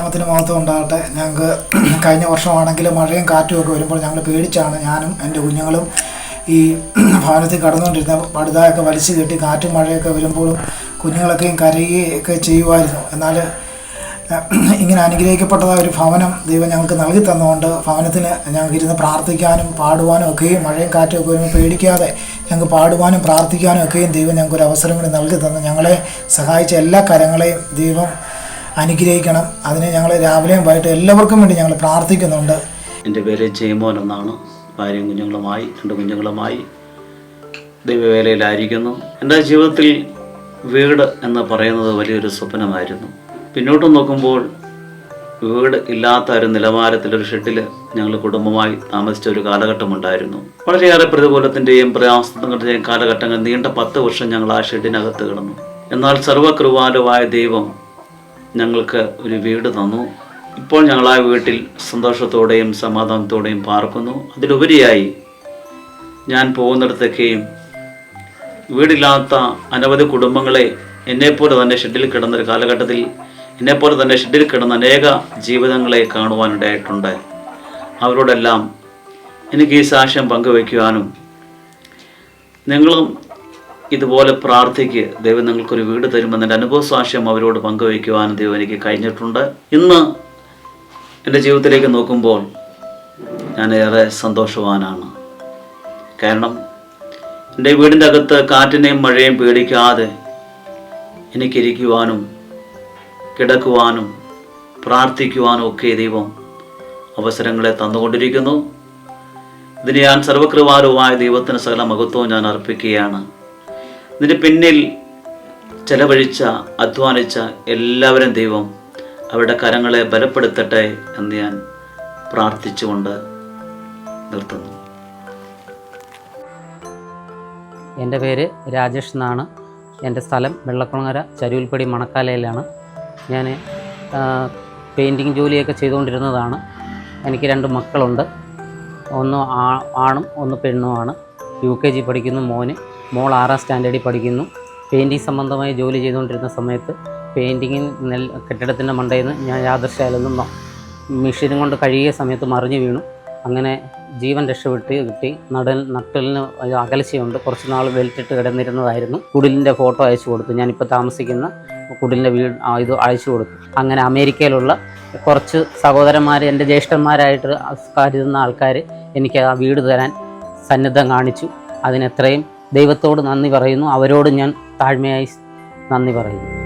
നാമത്തിന് മഹത്വം ഉണ്ടാകട്ടെ. ഞങ്ങൾക്ക് കഴിഞ്ഞ വർഷമാണെങ്കിൽ മഴയും കാറ്റും ഒക്കെ വരുമ്പോൾ ഞങ്ങൾ പേടിച്ചാണ് ഞാനും എൻ്റെ കുഞ്ഞുങ്ങളും ഈ ഭവനത്തിൽ കടന്നുകൊണ്ടിരുന്ന പടുതായൊക്കെ വലിച്ചു കെട്ടി കാറ്റും മഴയൊക്കെ വരുമ്പോഴും കുഞ്ഞുങ്ങളൊക്കെയും കരയുകയൊക്കെ ചെയ്യുമായിരുന്നു. എന്നാൽ ഇങ്ങനെ അനുഗ്രഹിക്കപ്പെട്ടതായ ഒരു ഭവനം ദൈവം ഞങ്ങൾക്ക് നൽകി തന്നുകൊണ്ട് ഭവനത്തിന് ഞങ്ങൾക്ക് ഇരുന്ന് പ്രാർത്ഥിക്കാനും പാടുവാനും ഒക്കെയും മഴയും കാറ്റും ഒക്കെ വരുമ്പോൾ പേടിക്കാതെ ഞങ്ങൾക്ക് പാടുവാനും പ്രാർത്ഥിക്കാനും ഒക്കെയും ദൈവം ഞങ്ങൾക്കൊരു അവസരം കൂടി നൽകി തന്നു. ഞങ്ങളെ സഹായിച്ച എല്ലാ കരങ്ങളെയും ദൈവം അനുഗ്രഹിക്കണം. അതിന് ഞങ്ങൾ രാവിലെയും വൈകിട്ട് എല്ലാവർക്കും വേണ്ടി ഞങ്ങൾ പ്രാർത്ഥിക്കുന്നുണ്ട്. എൻ്റെ പേര് ജയമോൻ എന്നാണ്. ഭാര്യയും കുഞ്ഞുങ്ങളുമായി 2 കുഞ്ഞുങ്ങളുമായി ദൈവവേലയിലായിരിക്കുന്നു. എൻ്റെ ജീവിതത്തിൽ വീട് എന്ന് പറയുന്നത് വലിയൊരു സ്വപ്നമായിരുന്നു. പിന്നോട്ട് നോക്കുമ്പോൾ വീട് ഇല്ലാത്ത ഒരു നിലവാരത്തിലൊരു ഷെഡിൽ ഞങ്ങൾ കുടുംബമായി താമസിച്ച ഒരു കാലഘട്ടമുണ്ടായിരുന്നു. വളരെയേറെ പ്രതികൂലത്തിൻ്റെയും പ്രയാസത്തിൻ്റെയും കാലഘട്ടങ്ങൾ നീണ്ട 10 വർഷം ഞങ്ങൾ ആ ഷെഡിനകത്ത് കിടന്നു. എന്നാൽ സർവ്വകൃപാലുവായ ദൈവം ഞങ്ങൾക്ക് ഒരു വീട് തന്നു. ഇപ്പോൾ ഞങ്ങൾ ആ വീട്ടിൽ സന്തോഷത്തോടെയും സമാധാനത്തോടെയും പാർക്കുന്നു. അതിലുപരിയായി ഞാൻ പോകുന്നിടത്തൊക്കെയും വീടില്ലാത്ത അനവധി കുടുംബങ്ങളെ എന്നെപ്പോലെ തന്നെ ഷെഡിൽ കിടന്നൊരു കാലഘട്ടത്തിൽ എന്നെപ്പോലെ തന്നെ ഷെഡിൽ കിടന്ന അനേക ജീവിതങ്ങളെ കാണുവാനിടയായിട്ടുണ്ട്. അവരോടെല്ലാം എനിക്ക് ഈ സാക്ഷ്യം പങ്കുവയ്ക്കുവാനും നിങ്ങളും ഇതുപോലെ പ്രാർത്ഥിക്ക്, ദൈവം നിങ്ങൾക്കൊരു വീട് തരുമെന്നതിൻ്റെ അനുഭവ സാക്ഷ്യം അവരോട് പങ്കുവയ്ക്കുവാനും ദൈവം എനിക്ക് കഴിഞ്ഞിട്ടുണ്ട്. ഇന്ന് എൻ്റെ ജീവിതത്തിലേക്ക് നോക്കുമ്പോൾ ഞാൻ ഏറെ സന്തോഷവാനാണ്. കാരണം എൻ്റെ വീടിൻ്റെ അകത്ത് കാറ്റിനെയും മഴയും പേടിക്കാതെ എനിക്കിരിക്കുവാനും കിടക്കുവാനും പ്രാർത്ഥിക്കുവാനും ഒക്കെ ദൈവം അവസരങ്ങളെ തന്നുകൊണ്ടിരിക്കുന്നു. ഇതിന് ഞാൻ സർവ്വകൃപാലുവായ ദൈവത്തിന് സകല മഹത്വവും ഞാൻ അർപ്പിക്കുകയാണ്. ഇതിന് പിന്നിൽ ചെലവഴിച്ച അധ്വാനിച്ച എല്ലാവരും ദൈവം അവരുടെ കരങ്ങളെ ബലപ്പെടുത്തട്ടെ എന്ന് ഞാൻ പ്രാർത്ഥിച്ചുകൊണ്ട് നിർത്തുന്നു. എൻ്റെ പേര് രാജേഷ് എന്നാണ്. എൻ്റെ സ്ഥലം വെള്ളക്കുളങ്ങര ചരുവിൽപ്പടി മണക്കാലയിലാണ്. ഞാൻ പെയിൻറ്റിങ് ജോലിയൊക്കെ ചെയ്തുകൊണ്ടിരുന്നതാണ്. എനിക്ക് 2 മക്കളുണ്ട്. ഒന്ന് ആണും ഒന്ന് പെണ്ണുമാണ്. UKG പഠിക്കുന്നു മോൾ 6ാം സ്റ്റാൻഡേർഡിൽ പഠിക്കുന്നു. പെയിൻറ്റിങ് സംബന്ധമായി ജോലി ചെയ്തുകൊണ്ടിരുന്ന സമയത്ത് പെയിൻറ്റിങ്ങിൽ കെട്ടിടത്തിൻ്റെ മണ്ടയിൽ നിന്ന് ഞാൻ യാദൃശ്ചാലൊന്നും മെഷീനും കൊണ്ട് കഴുകിയ സമയത്ത് മറിഞ്ഞു വീണു. അങ്ങനെ ജീവൻ കിട്ടി. നട്ടലിന് അകൽച്ചയുണ്ട്. കുറച്ച് നാൾ ബെൽറ്റിട്ട് കിടന്നിരുന്നതായിരുന്നു. കുടിലിൻ്റെ ഫോട്ടോ അയച്ചു കൊടുത്തു. ഞാനിപ്പോൾ താമസിക്കുന്ന കുടിലിൻ്റെ വീട് ഇത് അയച്ചു കൊടുത്തു. അങ്ങനെ അമേരിക്കയിലുള്ള കുറച്ച് സഹോദരന്മാർ, എൻ്റെ ജ്യേഷ്ഠന്മാരായിട്ട് കരുതുന്ന ആൾക്കാർ എനിക്ക് ആ വീട് തരാൻ സന്നദ്ധം കാണിച്ചു. അതിനെത്രയും ദൈവത്തോട് നന്ദി പറയുന്നു. അവരോട് ഞാൻ താഴ്മയായി നന്ദി പറയുന്നു.